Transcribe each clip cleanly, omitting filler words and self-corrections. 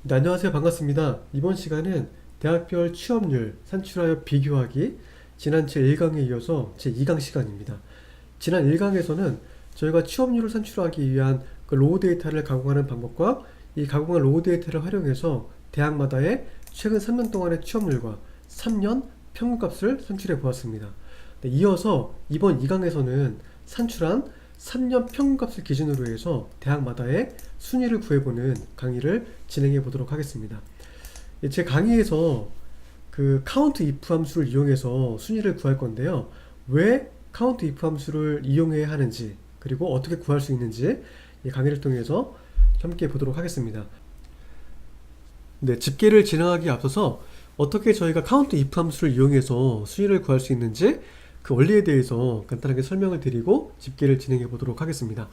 네, 안녕하세요. 반갑습니다. 이번 시간은 대학별 취업률 산출하여 비교하기 지난 제1강에 이어서 제2강 시간입니다. 지난 1강에서는 저희가 취업률을 산출하기 위한 그 로우 데이터를 가공하는 방법과 이 가공한 로우 데이터를 활용해서 대학마다의 최근 3년 동안의 취업률과 3년 평균값을 산출해 보았습니다. 네, 이어서 이번 2강에서는 산출한 3년 평균값을 기준으로 해서 대학마다의 순위를 구해보는 강의를 진행해 보도록 하겠습니다. 제 강의에서 그 count if 함수를 이용해서 순위를 구할 건데요. 왜 count if 함수를 이용해야 하는지, 그리고 어떻게 구할 수 있는지 이 강의를 통해서 함께 보도록 하겠습니다. 네, 집계를 진행하기에 앞서서 어떻게 저희가 count if 함수를 이용해서 순위를 구할 수 있는지 그 원리에 대해서 간단하게 설명을 드리고 집계를 진행해 보도록 하겠습니다.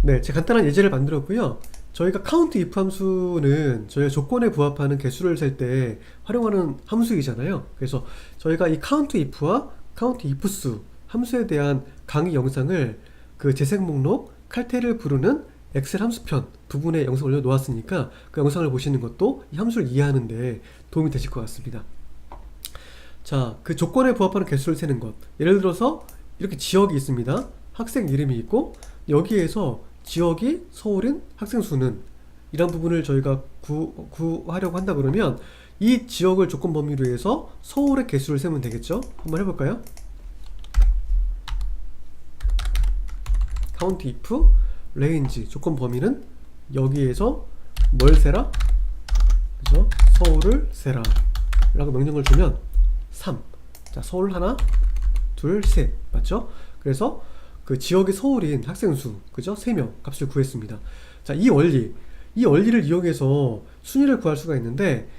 네, 제가 간단한 예제를 만들었고요. 저희가 count if 함수는 저희가 조건에 부합하는 개수를 셀 때 활용하는 함수이잖아요. 그래서 저희가 이 count if와 count if수 함수에 대한 강의 영상을 그 재생 목록 칼퇴를 부르는 엑셀 함수편 부분에 영상을 올려놓았으니까 그 영상을 보시는 것도 이 함수를 이해하는 데 도움이 되실 것 같습니다. 자, 그 조건에 부합하는 개수를 세는 것. 예를 들어서 이렇게 지역이 있습니다. 학생 이름이 있고 여기에서 지역이 서울인 학생 수는 이런 부분을 저희가 구하려고 한다 그러면 이 지역을 조건 범위로 해서 서울의 개수를 세면 되겠죠? 한번 해볼까요? count if range 조건 범위는 여기에서 뭘 세라? 그죠? 서울을 세라 라고 명령을 주면 3. 자, 서울 하나, 둘, 셋. 맞죠? 그래서 그 지역의 서울인 학생 수, 그죠? 3명 값을 구했습니다. 자, 이 원리를 이용해서 순위를 구할 수가 있는데,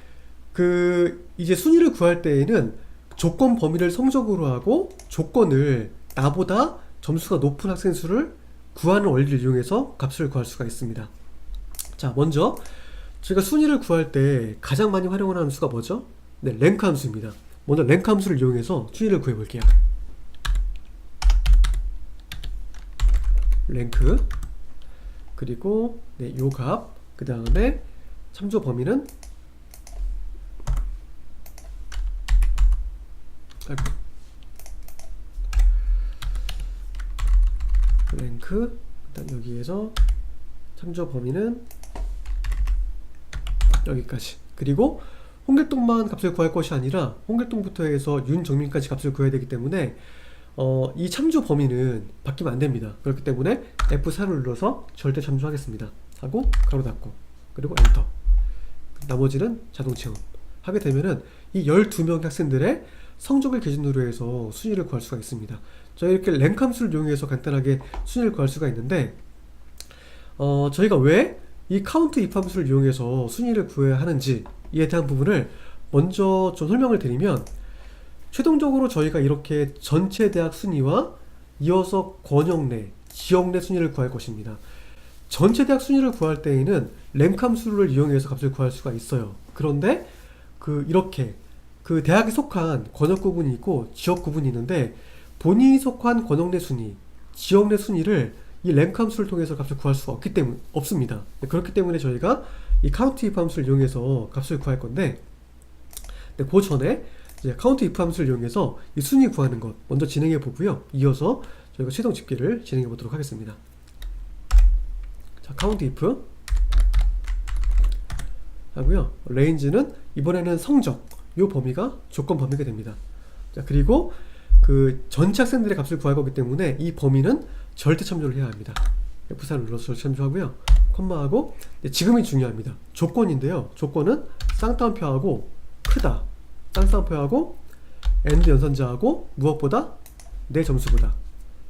이제 순위를 구할 때에는 조건 범위를 성적으로 하고 조건을 나보다 점수가 높은 학생 수를 구하는 원리를 이용해서 값을 구할 수가 있습니다. 자, 먼저 저희가 순위를 구할 때 가장 많이 활용하는 함수가 뭐죠? 네, 랭크 함수입니다. 먼저 랭크 함수를 이용해서 순위를 구해볼게요. 랭크 그리고 네, 요 값, 그 다음에 참조 범위는 랭크, 일단 여기에서 참조 범위는 여기까지. 그리고 홍길동만 값을 구할 것이 아니라 홍길동부터 해서 윤정민까지 값을 구해야 되기 때문에 이 참조 범위는 바뀌면 안 됩니다. 그렇기 때문에 F4를 눌러서 절대 참조하겠습니다. 하고 가로 닫고 그리고 엔터. 나머지는 자동 채움. 하게 되면은 이 12명 학생들의 성적을 기준으로 해서 순위를 구할 수가 있습니다. 저희 이렇게 랭크 함수를 이용해서 간단하게 순위를 구할 수가 있는데 저희가 왜 이 count if 함수를 이용해서 순위를 구해야 하는지 이에 대한 부분을 먼저 좀 설명을 드리면, 최종적으로 저희가 이렇게 전체 대학 순위와 이어서 권역 내, 지역 내 순위를 구할 것입니다. 전체 대학 순위를 구할 때에는 랭크 함수를 이용해서 값을 구할 수가 있어요. 그런데 이렇게 대학에 속한 권역 구분이 있고 지역 구분이 있는데, 본인이 속한 권역 내 순위, 지역 내 순위를 이 랭크 함수를 통해서 값을 구할 수가 없습니다. 그렇기 때문에 저희가 이 count if 함수를 이용해서 값을 구할 건데, 그 전에 이제 count if 함수를 이용해서 이 순위 구하는 것 먼저 진행해 보고요. 이어서 저희가 최종 집계를 진행해 보도록 하겠습니다. 자, count if 하고요. range는 이번에는 성적, 요 범위가 조건 범위가 됩니다. 자, 그리고 그 전체 학생들의 값을 구할 거기 때문에 이 범위는 절대 참조를 해야 합니다. F4를 눌러서 절대 참조하고요. 콤마하고, 지금이 중요합니다. 조건인데요. 조건은 쌍따옴표하고 크다, 쌍따옴표하고 AND 연산자하고 무엇보다 내 점수보다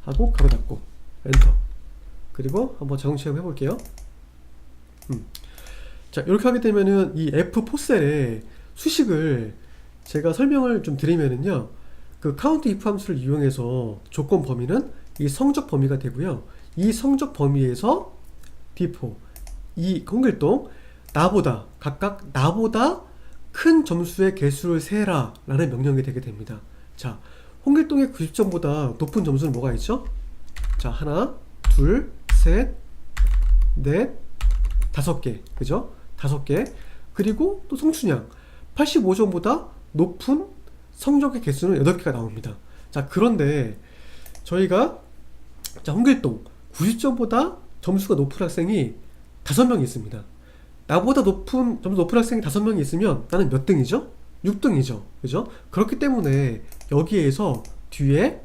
하고 가로 닫고 엔터. 그리고 한번 자동 체험 해볼게요. 자, 이렇게 하게 되면은 이 F4셀에 수식을 제가 설명을 좀 드리면은요, 그 count if 함수를 이용해서 조건 범위는 이 성적 범위가 되고요. 이 성적 범위에서 D4, 이 홍길동, 각각 나보다 큰 점수의 개수를 세라 라는 명령이 되게 됩니다. 자, 홍길동의 90점보다 높은 점수는 뭐가 있죠? 자, 하나, 둘, 셋, 넷, 5개, 그죠? 5개. 그리고 또 성춘향 85점보다 높은 성적의 개수는 8개가 나옵니다. 자, 그런데 저희가 홍길동 90점보다 점수가 높은 학생이 5명이 있습니다. 나보다 점수 높은 학생이 5명이 있으면 나는 몇 등이죠? 6등이죠. 그죠? 그렇기 때문에 여기에서 뒤에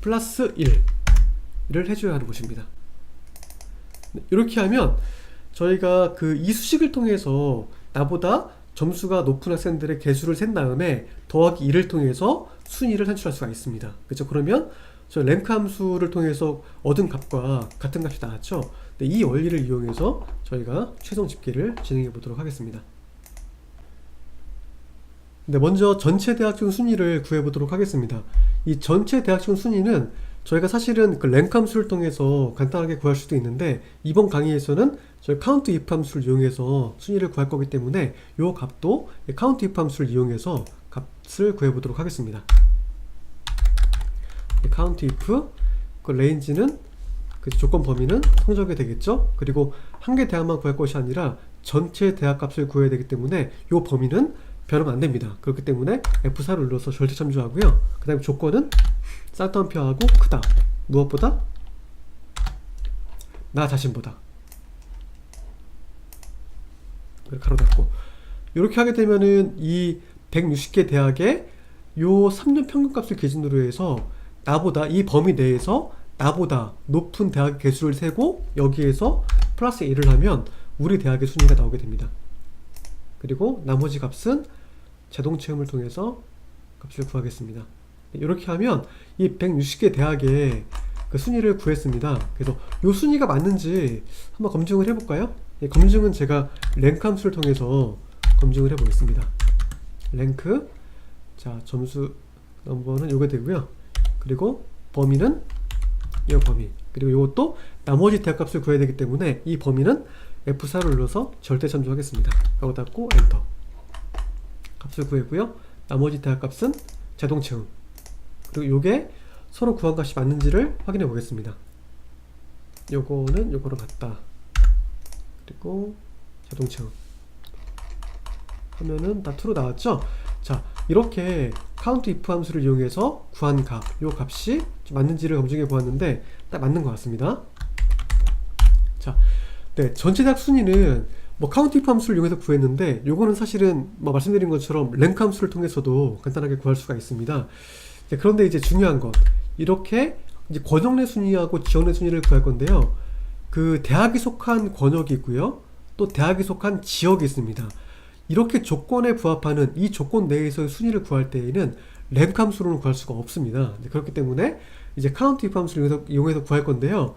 플러스 1을 해줘야 하는 것입니다. 이렇게 하면 저희가 그 이 수식을 통해서 나보다 점수가 높은 학생들의 개수를 센 다음에 더하기 2를 통해서 순위를 산출할 수가 있습니다. 그렇죠? 그러면 저 랭크 함수를 통해서 얻은 값과 같은 값이 나왔죠? 이 원리를 이용해서 저희가 최종 집계를 진행해 보도록 하겠습니다. 먼저 전체 대학 중 순위를 구해 보도록 하겠습니다. 이 전체 대학 중 순위는 저희가 사실은 그 랭크 함수를 통해서 간단하게 구할 수도 있는데 이번 강의에서는 저희 카운트 if 함수를 이용해서 순위를 구할 거기 때문에 이 값도 카운트 if 함수를 이용해서 값을 구해 보도록 하겠습니다. 카운트 if 그 레인지는 그 조건 범위는 성적이 되겠죠. 그리고 한 개 대학만 구할 것이 아니라 전체 대학 값을 구해야 되기 때문에 이 범위는 변하면 안 됩니다. 그렇기 때문에 F4를 눌러서 절대 참조하고요. 그 다음에 조건은 쌍따옴표하고 크다. 무엇보다? 나 자신보다. 가로 닫고. 이렇게 하게 되면은 이 160개 대학의 요 3년 평균값을 기준으로 해서 나보다 이 범위 내에서 나보다 높은 대학 개수를 세고 여기에서 플러스 1을 하면 우리 대학의 순위가 나오게 됩니다. 그리고 나머지 값은 자동 채움을 통해서 값을 구하겠습니다. 이렇게 하면 이 160개 대학의 그 순위를 구했습니다. 그래서 이 순위가 맞는지 한번 검증을 해볼까요? 검증은 제가 랭크 함수를 통해서 검증을 해보겠습니다. 랭크, 자 점수 넘버는 요게 되고요. 그리고 범위는 이 범위, 그리고 이것도 나머지 대학값을 구해야 되기 때문에 이 범위는 F4를 눌러서 절대 참조하겠습니다. 가로 닫고 엔터. 값을 구했고요. 나머지 대학값은 자동 채움. 그리고 요게 서로 구한 값이 맞는지를 확인해 보겠습니다. 요거는 요거랑 같다. 그리고 자동 채움 하면은 다 true로 나왔죠. 자, 이렇게 count if 함수를 이용해서 구한 값, 요 값이 맞는지를 검증해 보았는데 딱 맞는 것 같습니다. 자, 네, 전체 대학 순위는 count if 함수를 이용해서 구했는데 요거는 사실은 말씀드린 것처럼 랭크 함수를 통해서도 간단하게 구할 수가 있습니다. 그런데 이제 중요한 건 이렇게 이제 권역 내 순위하고 지역 내 순위를 구할 건데요. 그 대학이 속한 권역이 있고요. 또 대학이 속한 지역이 있습니다. 이렇게 조건에 부합하는 이 조건 내에서의 순위를 구할 때에는 랭크 함수로는 구할 수가 없습니다. 그렇기 때문에 이제 count if 함수를 이용해서 구할 건데요.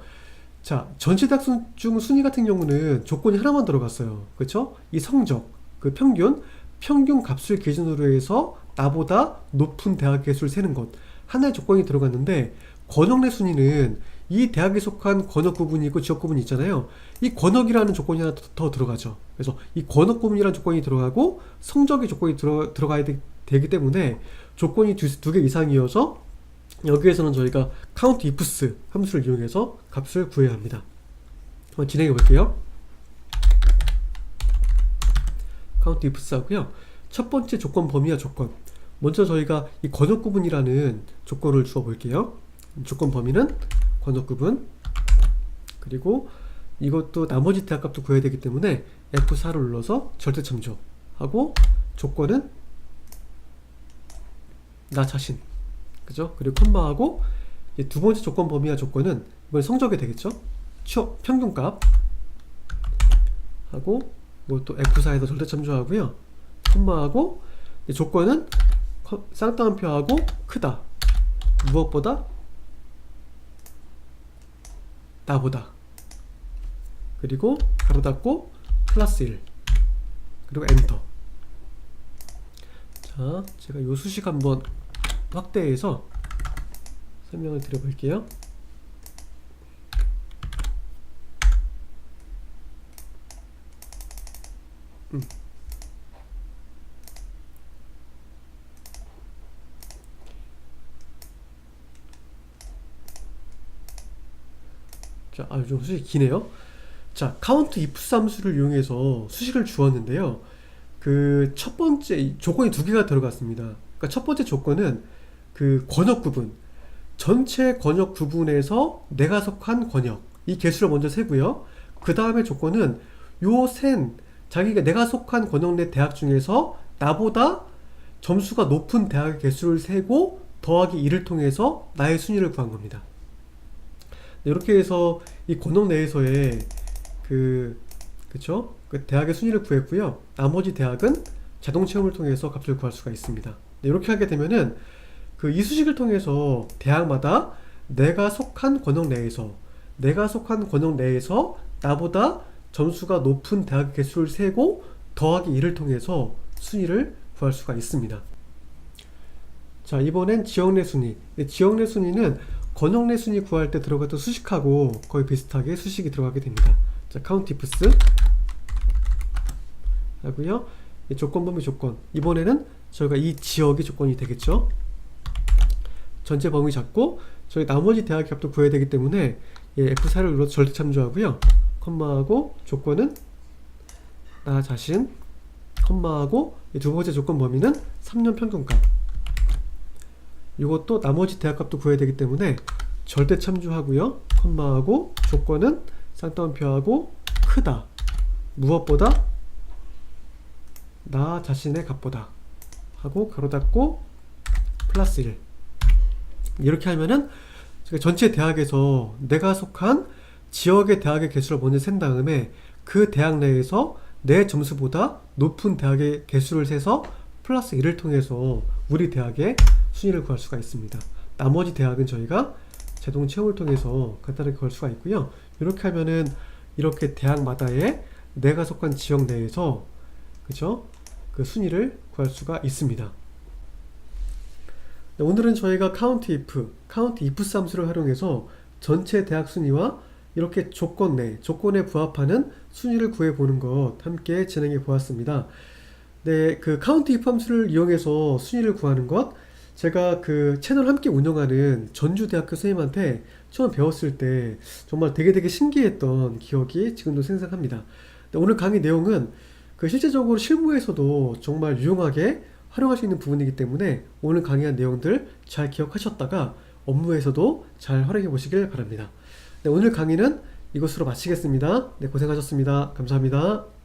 자, 전체 대학 중 순위 같은 경우는 조건이 하나만 들어갔어요. 그렇죠? 이 성적, 그 평균 값을 기준으로 해서 나보다 높은 대학 개수를 세는 것, 하나의 조건이 들어갔는데 권역 내 순위는 이 대학에 속한 권역 구분이 있고 지역 구분이 있잖아요. 이 권역이라는 조건이 하나 더 들어가죠. 그래서 이 권역 구분이라는 조건이 들어가고 성적의 조건이 들어가야 되기 때문에 조건이 두 개 이상이어서 여기에서는 저희가 count ifs 함수를 이용해서 값을 구해야 합니다. 한번 진행해 볼게요. count ifs 하고요. 첫 번째 조건 범위와 조건. 먼저 저희가 이 권역 구분이라는 조건을 주어 볼게요. 조건 범위는 권역 구분, 그리고 이것도 나머지 대학값도 구해야 되기 때문에 F4를 눌러서 절대 참조하고, 조건은 나 자신, 그죠? 그리고 콤마하고 두 번째 조건 범위와 조건은 이번 성적이 되겠죠? 평균값 하고 이것도 F4에서 절대 참조하고요. 콤마하고 조건은 쌍따옴표하고 크다. 무엇보다? 나보다. 그리고 가로 닫고 플러스 1. 그리고 엔터. 자, 제가 요 수식 한번 확대해서 설명을 드려볼게요. 자, 좀 수식이 기네요. 자, count if 함수를 이용해서 수식을 주었는데요. 그 첫 번째 조건이 두 개가 들어갔습니다. 그러니까 첫 번째 조건은 그 권역 구분, 전체 권역 구분에서 내가 속한 권역, 이 개수를 먼저 세고요. 그 다음에 조건은 요 센 자기가 내가 속한 권역 내 대학 중에서 나보다 점수가 높은 대학의 개수를 세고 더하기 2를 통해서 나의 순위를 구한 겁니다. 이렇게 해서 이 권역 내에서의 그쵸? 그 대학의 순위를 구했고요. 나머지 대학은 자동 채용을 통해서 값을 구할 수가 있습니다. 이렇게 하게 되면은 그 이 수식을 통해서 대학마다 내가 속한 권역 내에서 나보다 점수가 높은 대학 개수를 세고 더하기 2를 통해서 순위를 구할 수가 있습니다. 자, 이번엔 지역 내 순위. 지역 내 순위는 권역 내 순위 구할 때 들어갔던 수식하고 거의 비슷하게 수식이 들어가게 됩니다. 자, count ifs 하고요. 조건 범위 조건. 이번에는 저희가 이 지역이 조건이 되겠죠. 전체 범위 잡고 저희 나머지 대학 값도 구해야 되기 때문에 F4를 눌러서 절대 참조하고요. 컴마하고 조건은 나 자신, 컴마하고 두 번째 조건 범위는 3년 평균값. 이것도 나머지 대학 값도 구해야 되기 때문에 절대 참조하고요. 컴마하고 조건은 쌍따옴표하고 크다. 무엇보다 나 자신의 값보다 하고 가로 닫고 플러스 1. 이렇게 하면은 전체 대학에서 내가 속한 지역의 대학의 개수를 먼저 센 다음에 그 대학 내에서 내 점수보다 높은 대학의 개수를 세서 플러스 1을 통해서 우리 대학의 순위를 구할 수가 있습니다. 나머지 대학은 저희가 자동 채용을 통해서 간단하게 구할 수가 있고요. 이렇게 하면은 이렇게 대학마다의 내가 속한 지역 내에서 그쵸? 그 순위를 구할 수가 있습니다. 오늘은 저희가 count if 함수를 활용해서 전체 대학 순위와 이렇게 조건에 부합하는 순위를 구해보는 것 함께 진행해 보았습니다. 네, 그 count if 함수를 이용해서 순위를 구하는 것, 제가 그 채널 함께 운영하는 전주대학교 선생님한테 처음 배웠을 때 정말 되게 신기했던 기억이 지금도 생생합니다. 네, 오늘 강의 내용은 그 실제적으로 실무에서도 정말 유용하게 활용할 수 있는 부분이기 때문에 오늘 강의한 내용들 잘 기억하셨다가 업무에서도 잘 활용해 보시길 바랍니다. 네, 오늘 강의는 이것으로 마치겠습니다. 네, 고생하셨습니다. 감사합니다.